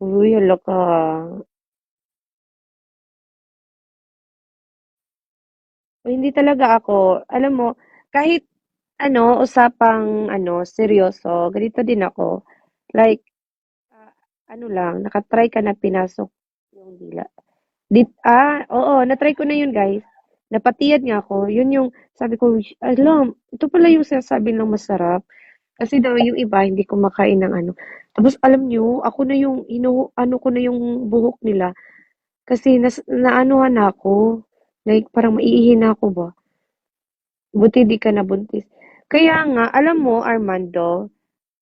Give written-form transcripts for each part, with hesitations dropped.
Uy, hala ka. O hindi talaga ako, alam mo, kahit usapang seryoso, ganito din ako. Like, ah, ano lang, nakatry ka na pinasok yung dila. Oo, natry ko na yun, guys. Napatiyad nga ako. Yun yung, sabi ko, alam, ito pala yung sinasabi ng masarap. Kasi daw yung iba, hindi kumakain ng ano. Tapos, alam nyo, ako na yung, ano ko na yung buhok nila. Kasi, naanuhan na ako. Like, parang maiihi na ako ba? Buti di ka nabuntis. Kaya nga, alam mo, Armando,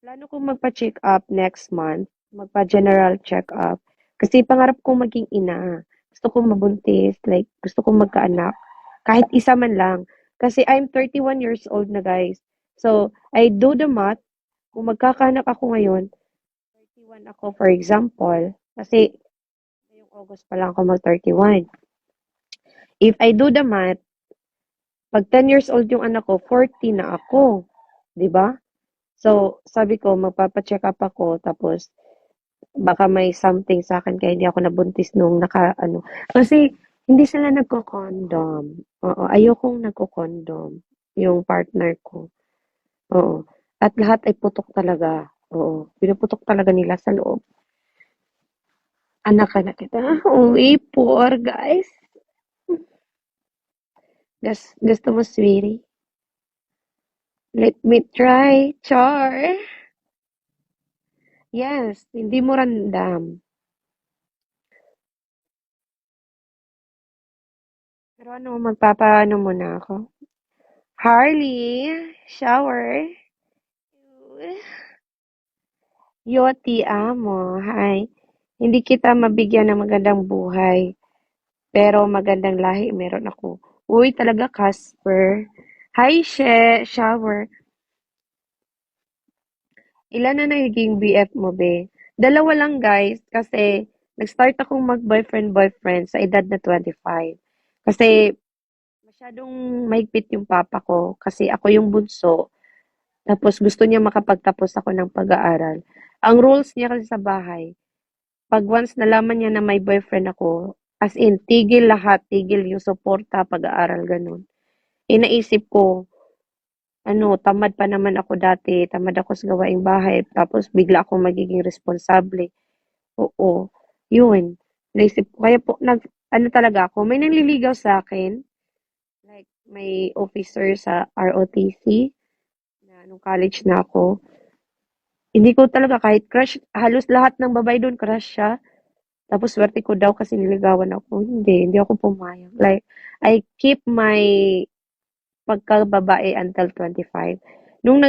plano kong magpa-check up next month, magpa-general check up. Kasi pangarap kong maging ina. Gusto kong mabuntis, like, gusto kong magkaanak. Kahit isa man lang. Kasi I'm 31 years old na, guys. So, I do the math. Kung magkakaanak ako ngayon, 31 ako, for example. Kasi, ngayong August pa lang ako mag-31. If I do the math, pag 10 years old yung anak ko, 40 na ako. 'Di ba? So, sabi ko magpapa-check up ako tapos baka may something sa akin kaya hindi ako nabuntis nung kasi hindi sila nagko-condom. Oo, ayokong nagko-condom yung partner ko. Oo. At lahat ay putok talaga. Oo, pinuputok talaga nila sa loob. Anak ka na kita. Uy, poor guys. Gusto mo, sweetie? Let me try. Char. Yes, hindi mo randam. Pero magpapaano muna ako. Harley, shower. Yo ti amo. Hi. Hindi kita mabigyan ng magandang buhay, pero magandang lahi meron ako. Uy, talaga Casper. Hi, shower. Ilan na naging BF mo, be? Dalawa lang, guys, kasi nag-start akong mag-boyfriend-boyfriend sa edad na 25. Kasi masyadong mahigpit yung papa ko kasi ako yung bunso. Tapos gusto niya makapagtapos ako ng pag-aaral. Ang rules niya kasi sa bahay, pag once nalaman niya na may boyfriend ako, as in, tigil lahat, tigil yung suporta, pag-aaral, ganun. Naisip ko, tamad pa naman ako dati, tamad ako sa gawaing bahay, tapos bigla akong magiging responsable. Oo, yun. Naisip ko, kaya po, talaga ako, may nanliligaw sa akin, like, may officer sa ROTC, na nung college na ako, hindi ko talaga kahit crush, halos lahat ng babae doon crush siya. Tapos swerte ko daw kasi niligawan ako. Hindi ako pumayag. Like, I keep my pagkababae until 25. Nung